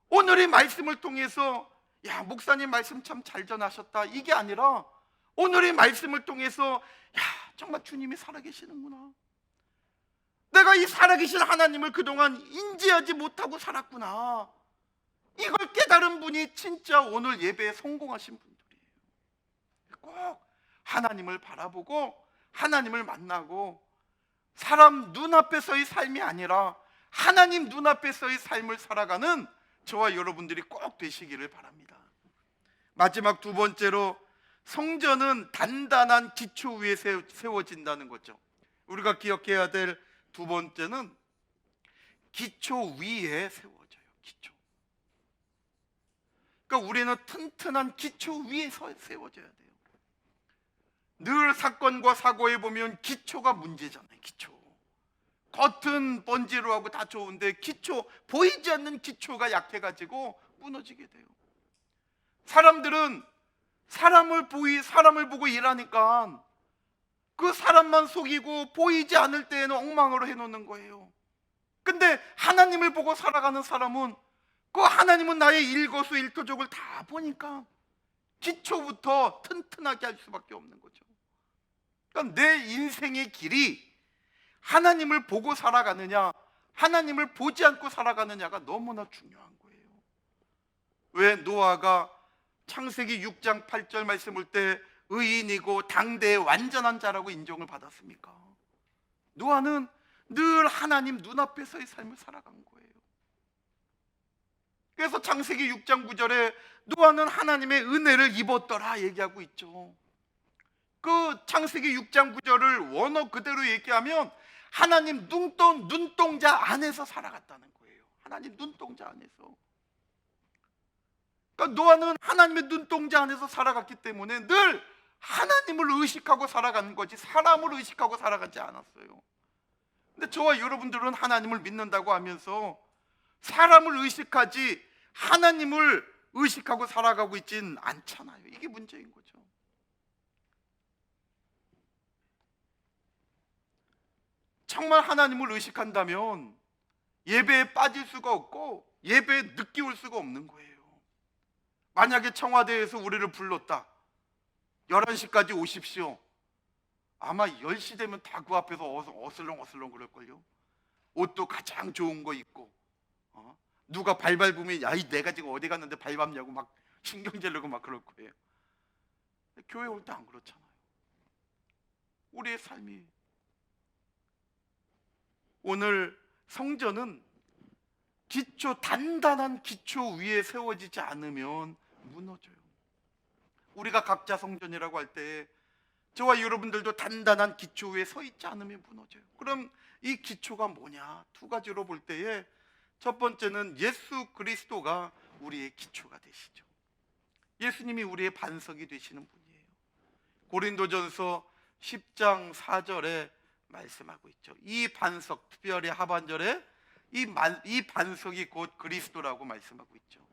오늘의 말씀을 통해서 야, 목사님 말씀 참 잘 전하셨다, 이게 아니라 오늘의 말씀을 통해서 야, 정말 주님이 살아계시는구나, 내가 이 살아계신 하나님을 그동안 인지하지 못하고 살았구나, 이걸 깨달은 분이 진짜 오늘 예배에 성공하신 분들이에요. 꼭 하나님을 바라보고 하나님을 만나고 사람 눈앞에서의 삶이 아니라 하나님 눈앞에서의 삶을 살아가는 저와 여러분들이 꼭 되시기를 바랍니다. 마지막 두 번째로 성전은 단단한 기초 위에 세워진다는 거죠. 우리가 기억해야 될 두 번째는 기초 위에 세워져요. 기초. 그러니까 우리는 튼튼한 기초 위에 세워져야 돼요. 늘 사건과 사고에 보면 기초가 문제잖아요. 기초. 겉은 번지르하고 다 좋은데 기초, 보이지 않는 기초가 약해가지고 무너지게 돼요. 사람들은 사람을 보고 일하니까 그 사람만 속이고 보이지 않을 때에는 엉망으로 해놓는 거예요. 근데 하나님을 보고 살아가는 사람은 그 하나님은 나의 일거수일투족을 다 보니까 기초부터 튼튼하게 할 수밖에 없는 거죠. 그러니까 내 인생의 길이 하나님을 보고 살아가느냐 하나님을 보지 않고 살아가느냐가 너무나 중요한 거예요. 왜 노아가 창세기 6장 8절 말씀 볼 때 의인이고 당대의 완전한 자라고 인정을 받았습니까? 노아는 늘 하나님 눈앞에서의 삶을 살아간 거예요. 그래서 창세기 6장 9절에 노아는 하나님의 은혜를 입었더라 얘기하고 있죠. 그 창세기 6장 9절을 원어 그대로 얘기하면 하나님 눈동자 안에서 살아갔다는 거예요. 하나님 눈동자 안에서. 그러니까 노아는 하나님의 눈동자 안에서 살아갔기 때문에 늘 하나님을 의식하고 살아가는 거지 사람을 의식하고 살아가지 않았어요. 근데 저와 여러분들은 하나님을 믿는다고 하면서 사람을 의식하지 하나님을 의식하고 살아가고 있진 않잖아요. 이게 문제인 거죠. 정말 하나님을 의식한다면 예배에 빠질 수가 없고 예배에 늦게 올 수가 없는 거예요. 만약에 청와대에서 우리를 불렀다. 11시까지 오십시오. 아마 10시 되면 다 그 앞에서 어슬렁어슬렁 그럴걸요. 옷도 가장 좋은 거 입고, 누가 발 밟으면 야, 내가 지금 어디 갔는데 발 밟냐고 막 신경질 내고 막 그럴 거예요. 교회 올 때 안 그렇잖아요. 우리의 삶이, 오늘 성전은 단단한 기초 위에 세워지지 않으면 무너져요. 우리가 각자 성전이라고 할 때 저와 여러분들도 단단한 기초 위에 서 있지 않으면 무너져요. 그럼 이 기초가 뭐냐? 두 가지로 볼 때에 첫 번째는 예수 그리스도가 우리의 기초가 되시죠. 예수님이 우리의 반석이 되시는 분이에요. 고린도전서 10장 4절에 말씀하고 있죠. 이 반석, 특별히 하반절에 이 반석이 곧 그리스도라고 말씀하고 있죠.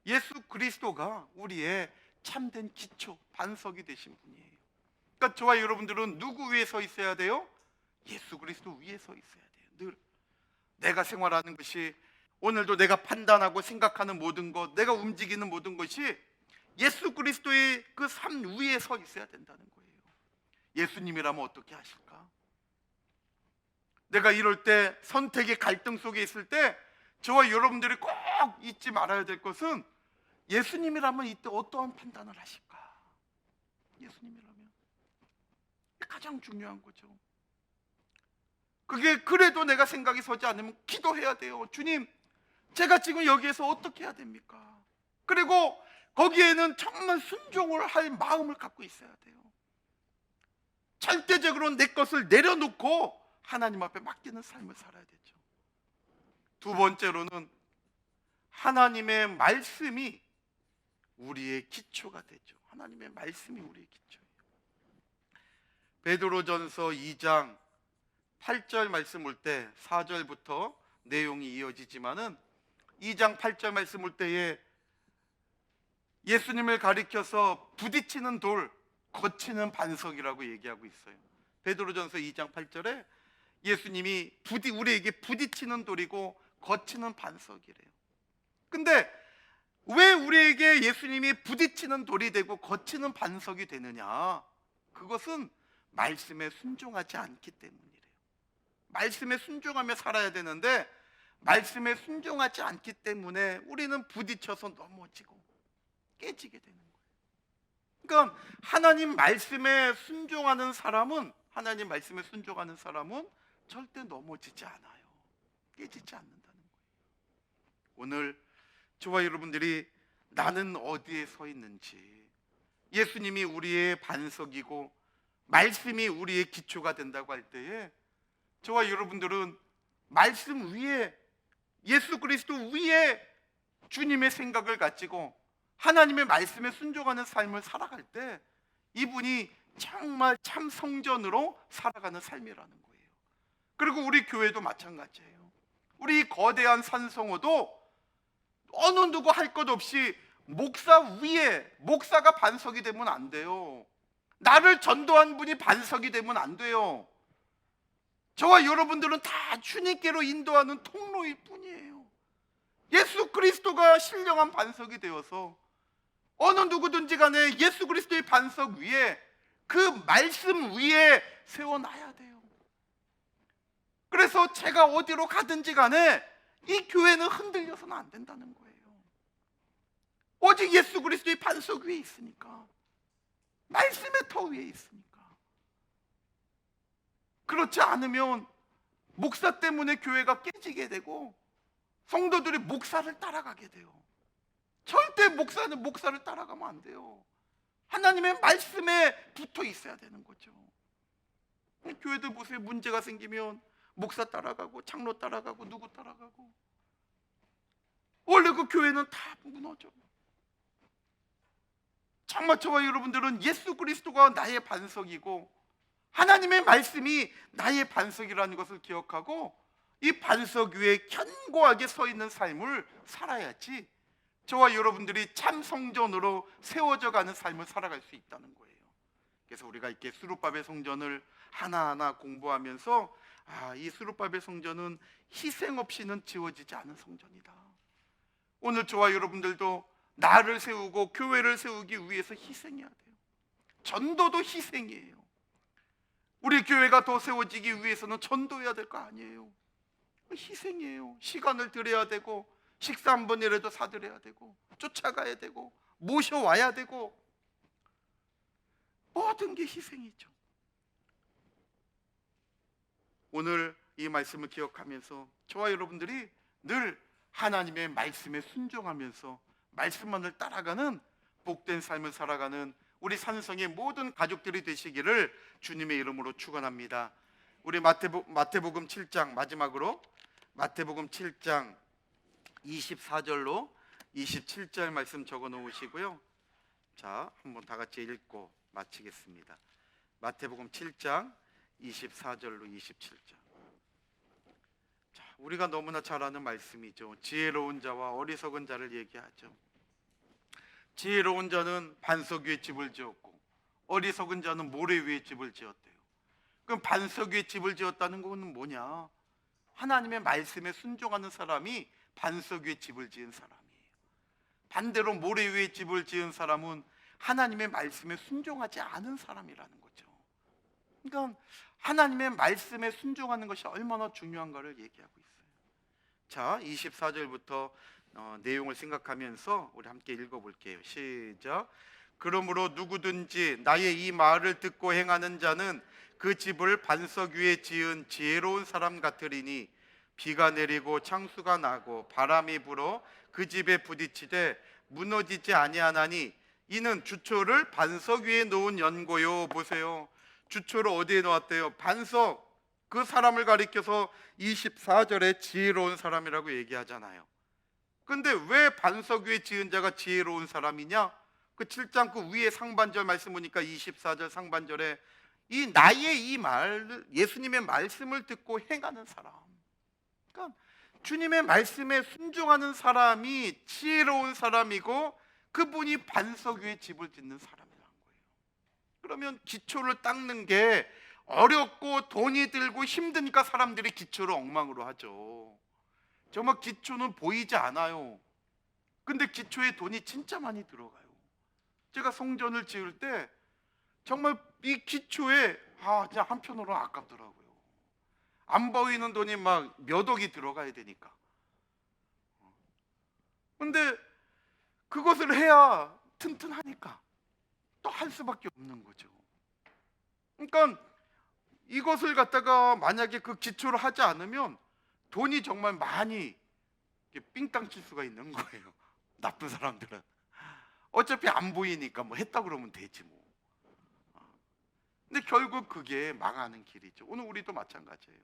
예수 그리스도가 우리의 참된 기초, 반석이 되신 분이에요. 그러니까 저와 여러분들은 누구 위에 서 있어야 돼요? 예수 그리스도 위에 서 있어야 돼요. 늘 내가 생활하는 것이, 오늘도 내가 판단하고 생각하는 모든 것, 내가 움직이는 모든 것이 예수 그리스도의 그 삶 위에 서 있어야 된다는 거예요. 예수님이라면 어떻게 하실까? 내가 이럴 때, 선택의 갈등 속에 있을 때 저와 여러분들이 꼭 잊지 말아야 될 것은, 예수님이라면 이때 어떠한 판단을 하실까? 예수님이라면 가장 중요한 거죠. 그래도 내가 생각이 서지 않으면 기도해야 돼요. 주님, 제가 지금 여기에서 어떻게 해야 됩니까? 그리고 거기에는 정말 순종을 할 마음을 갖고 있어야 돼요. 절대적으로 내 것을 내려놓고 하나님 앞에 맡기는 삶을 살아야 되죠. 두 번째로는 하나님의 말씀이 우리의 기초가 되죠. 하나님의 말씀이 우리의 기초예요. 베드로전서 2장 8절 말씀 볼 때 4절부터 내용이 이어지지만은 2장 8절 말씀 볼 때에 예수님을 가리켜서 부딪히는 돌, 거치는 반석이라고 얘기하고 있어요. 베드로전서 2장 8절에 예수님이 우리에게 부딪히는 돌이고 거치는 반석이래요. 근데 왜 우리에게 예수님이 부딪히는 돌이 되고 거치는 반석이 되느냐? 그것은 말씀에 순종하지 않기 때문이래요. 말씀에 순종하며 살아야 되는데 말씀에 순종하지 않기 때문에 우리는 부딪혀서 넘어지고 깨지게 되는 거예요. 그러니까 하나님 말씀에 순종하는 사람은 절대 넘어지지 않아요. 깨지지 않는다는 거예요. 오늘 저와 여러분들이 나는 어디에 서 있는지, 예수님이 우리의 반석이고 말씀이 우리의 기초가 된다고 할 때에 저와 여러분들은 말씀 위에, 예수 그리스도 위에 주님의 생각을 가지고 하나님의 말씀에 순종하는 삶을 살아갈 때 이분이 정말 참 성전으로 살아가는 삶이라는 거예요. 그리고 우리 교회도 마찬가지예요. 우리 거대한 산성호도 어느 누구 할 것 없이 목사가 반석이 되면 안 돼요. 나를 전도한 분이 반석이 되면 안 돼요. 저와 여러분들은 다 주님께로 인도하는 통로일 뿐이에요. 예수 그리스도가 신령한 반석이 되어서 어느 누구든지 간에 예수 그리스도의 반석 위에, 그 말씀 위에 세워놔야 돼요. 그래서 제가 어디로 가든지 간에 이 교회는 흔들려서는 안 된다는 거예요. 오직 예수 그리스도의 반석 위에 있으니까, 말씀의 터 위에 있으니까. 그렇지 않으면 목사 때문에 교회가 깨지게 되고 성도들이 목사를 따라가게 돼요. 절대 목사를 따라가면 안 돼요. 하나님의 말씀에 붙어 있어야 되는 거죠. 교회들 보세요. 문제가 생기면 목사 따라가고 장로 따라가고 누구 따라가고, 원래 그 교회는 다 무너져. 정말 저와 여러분들은 예수 그리스도가 나의 반석이고 하나님의 말씀이 나의 반석이라는 것을 기억하고 이 반석 위에 견고하게 서 있는 삶을 살아야지 저와 여러분들이 참 성전으로 세워져 가는 삶을 살아갈 수 있다는 거예요. 그래서 우리가 이렇게 스룹바벨 성전을 하나하나 공부하면서 이 스룹바벨 성전은 희생 없이는 지어지지 않은 성전이다. 오늘 저와 여러분들도 나를 세우고 교회를 세우기 위해서 희생해야 돼요. 전도도 희생이에요. 우리 교회가 더 세워지기 위해서는 전도해야 될 거 아니에요. 희생이에요. 시간을 들여야 되고, 식사 한 번이라도 사드려야 되고, 쫓아가야 되고, 모셔와야 되고, 모든 게 희생이죠. 오늘 이 말씀을 기억하면서 저와 여러분들이 늘 하나님의 말씀에 순종하면서 말씀만을 따라가는 복된 삶을 살아가는 우리 산성의 모든 가족들이 되시기를 주님의 이름으로 축원합니다. 우리 마태복음 7장 마지막으로 마태복음 7장 24절로 27절 말씀 적어 놓으시고요. 자, 한번 다 같이 읽고 마치겠습니다. 마태복음 7장 24절로 27절. 자, 우리가 너무나 잘 아는 말씀이죠. 지혜로운 자와 어리석은 자를 얘기하죠. 지혜로운 자는 반석 위에 집을 지었고 어리석은 자는 모래 위에 집을 지었대요. 그럼 반석 위에 집을 지었다는 것은 뭐냐? 하나님의 말씀에 순종하는 사람이 반석 위에 집을 지은 사람이에요. 반대로 모래 위에 집을 지은 사람은 하나님의 말씀에 순종하지 않은 사람이라는 거죠. 그러니까 하나님의 말씀에 순종하는 것이 얼마나 중요한가를 얘기하고 있어요. 자, 24절부터 내용을 생각하면서 우리 함께 읽어볼게요. 시작. 그러므로 누구든지 나의 이 말을 듣고 행하는 자는 그 집을 반석 위에 지은 지혜로운 사람 같으리니 비가 내리고 창수가 나고 바람이 불어 그 집에 부딪히되 무너지지 아니하나니 이는 주초를 반석 위에 놓은 연고요. 보세요. 주초를 어디에 놓았대요? 반석. 그 사람을 가리켜서 24절에 지혜로운 사람이라고 얘기하잖아요. 근데 왜 반석 위에 지은 자가 지혜로운 사람이냐? 그 7장 그 위에 상반절 말씀 보니까 24절 상반절에 이 나의 이 말, 예수님의 말씀을 듣고 행하는 사람, 그러니까 주님의 말씀에 순종하는 사람이 지혜로운 사람이고 그분이 반석 위에 집을 짓는 사람이라는 거예요. 그러면 기초를 닦는 게 어렵고 돈이 들고 힘드니까 사람들이 기초를 엉망으로 하죠. 정말 기초는 보이지 않아요. 근데 기초에 돈이 진짜 많이 들어가요. 제가 성전을 지을 때 정말 이 기초에 그냥 한편으로 아깝더라고요. 안 보이는 돈이 막 몇 억이 들어가야 되니까. 근데 그것을 해야 튼튼하니까 또 할 수밖에 없는 거죠. 그러니까 이것을 갖다가 만약에 그 기초를 하지 않으면 돈이 정말 많이 삥땅 칠 수가 있는 거예요. 나쁜 사람들은 어차피 안 보이니까 뭐 했다 그러면 되지 뭐. 근데 결국 그게 망하는 길이죠. 오늘 우리도 마찬가지예요.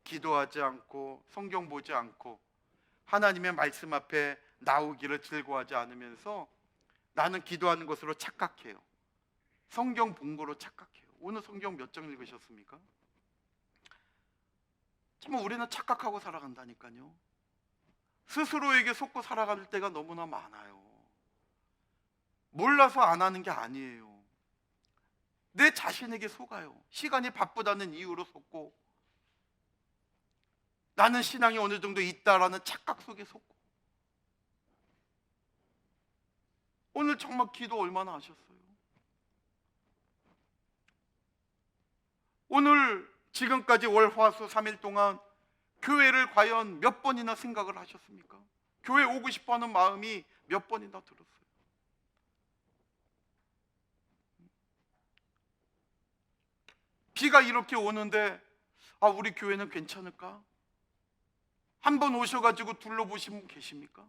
기도하지 않고 성경 보지 않고 하나님의 말씀 앞에 나오기를 즐거워하지 않으면서 나는 기도하는 것으로 착각해요. 성경 본 거로 착각해요. 오늘 성경 몇 장 읽으셨습니까? 정말 우리는 착각하고 살아간다니까요. 스스로에게 속고 살아갈 때가 너무나 많아요. 몰라서 안 하는 게 아니에요. 내 자신에게 속아요. 시간이 바쁘다는 이유로 속고 나는 신앙이 어느 정도 있다라는 착각 속에 속고. 오늘 정말 기도 얼마나 하셨어요? 오늘 지금까지 월, 화, 수 3일 동안 교회를 과연 몇 번이나 생각을 하셨습니까? 교회 오고 싶어하는 마음이 몇 번이나 들었어요? 비가 이렇게 오는데 우리 교회는 괜찮을까? 한번 오셔가지고 둘러보신 분 계십니까?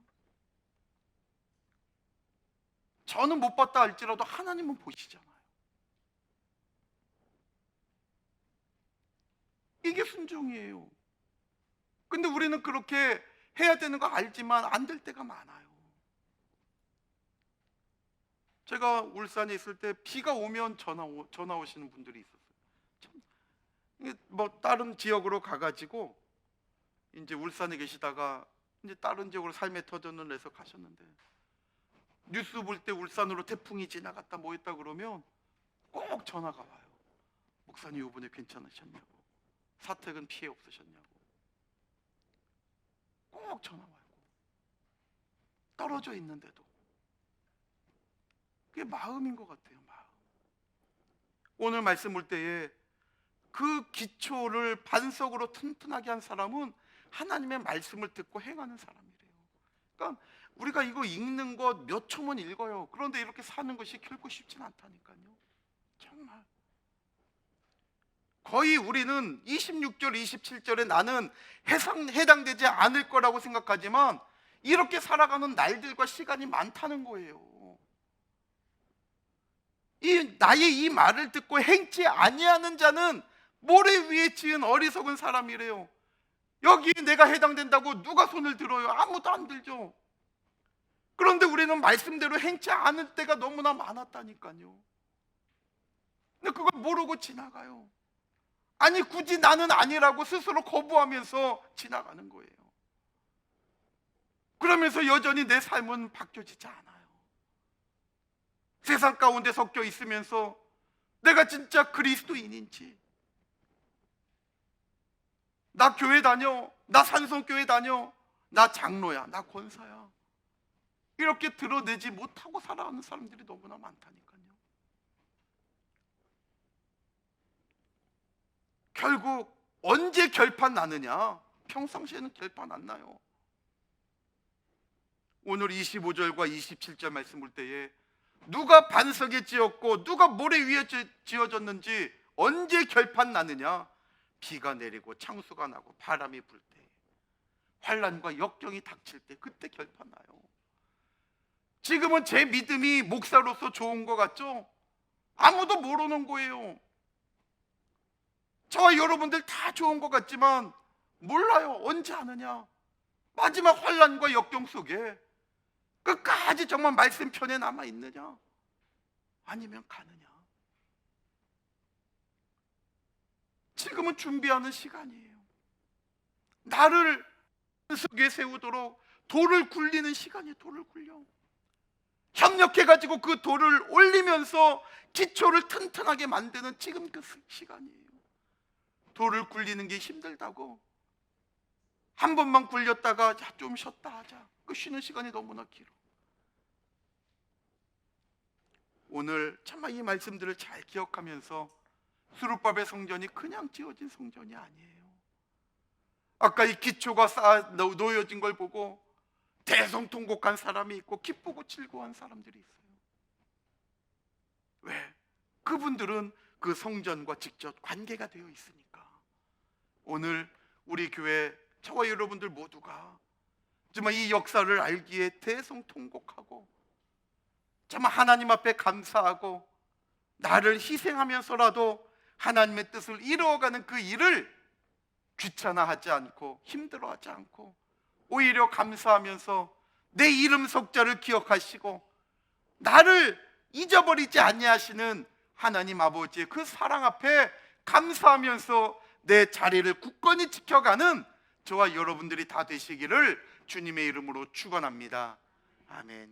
저는 못 봤다 할지라도 하나님은 보시잖아요. 이게 순종이에요. 근데 우리는 그렇게 해야 되는 거 알지만 안 될 때가 많아요. 제가 울산에 있을 때 비가 오면 전화 오시는 분들이 있었어요. 뭐 다른 지역으로 가가지고 이제 울산에 계시다가 이제 다른 지역으로 삶의 터전을 내서 가셨는데 뉴스 볼 때 울산으로 태풍이 지나갔다 뭐 했다 그러면 꼭 전화가 와요. 목사님 이번에 괜찮으셨냐고, 사택은 피해 없으셨냐고 꼭 전화 와요. 떨어져 있는데도. 그게 마음인 것 같아요. 마음. 오늘 말씀 볼 때에 그 기초를 반석으로 튼튼하게 한 사람은 하나님의 말씀을 듣고 행하는 사람이래요. 그러니까 우리가 이거 읽는 것 몇 초만 읽어요. 그런데 이렇게 사는 것이 결코 쉽진 않다니까요. 정말 거의 우리는 26절, 27절에 나는 해당되지 않을 거라고 생각하지만 이렇게 살아가는 날들과 시간이 많다는 거예요. 나의 이 말을 듣고 행치 아니하는 자는 모래 위에 지은 어리석은 사람이래요. 여기에 내가 해당된다고 누가 손을 들어요? 아무도 안 들죠. 그런데 우리는 말씀대로 행치 않을 때가 너무나 많았다니까요. 근데 그걸 모르고 지나가요. 아니 굳이 나는 아니라고 스스로 거부하면서 지나가는 거예요. 그러면서 여전히 내 삶은 바뀌어지지 않아요. 세상 가운데 섞여 있으면서 내가 진짜 그리스도인인지, 나 교회 다녀, 나 산성교회 다녀, 나 장로야, 나 권사야, 이렇게 드러내지 못하고 살아가는 사람들이 너무나 많다니까요. 결국 언제 결판 나느냐? 평상시에는 결판 안 나요. 오늘 25절과 27절 말씀 볼 때에 누가 반석에 지었고 누가 모래 위에 지어졌는지 언제 결판 나느냐? 비가 내리고 창수가 나고 바람이 불 때, 환난과 역경이 닥칠 때, 그때 결판 나요. 지금은 제 믿음이 목사로서 좋은 것 같죠? 아무도 모르는 거예요. 저와 여러분들 다 좋은 것 같지만 몰라요. 언제 하느냐? 마지막 환난과 역경 속에 끝까지 정말 말씀 편에 남아 있느냐? 아니면 가느냐? 지금은 준비하는 시간이에요. 나를 속에 세우도록 돌을 굴리는 시간이에요. 돌을 굴려 협력해가지고 그 돌을 올리면서 기초를 튼튼하게 만드는 지금 그 시간이에요. 돌을 굴리는 게 힘들다고 한 번만 굴렸다가 좀 쉬었다 하자, 그 쉬는 시간이 너무나 길어. 오늘 정말 이 말씀들을 잘 기억하면서 수룹밥의 성전이 그냥 지어진 성전이 아니에요. 아까 이 기초가 놓여진 걸 보고 대성통곡한 사람이 있고 기쁘고 즐거워한 사람들이 있어요. 왜? 그분들은 그 성전과 직접 관계가 되어 있으니까. 오늘 우리 교회 저와 여러분들 모두가 정말 이 역사를 알기에 대성통곡하고 정말 하나님 앞에 감사하고 나를 희생하면서라도 하나님의 뜻을 이루어가는 그 일을 귀찮아하지 않고 힘들어하지 않고 오히려 감사하면서 내 이름 석자를 기억하시고 나를 잊어버리지 아니하시는 하나님 아버지의 그 사랑 앞에 감사하면서 내 자리를 굳건히 지켜가는 저와 여러분들이 다 되시기를 주님의 이름으로 축원합니다. 아멘.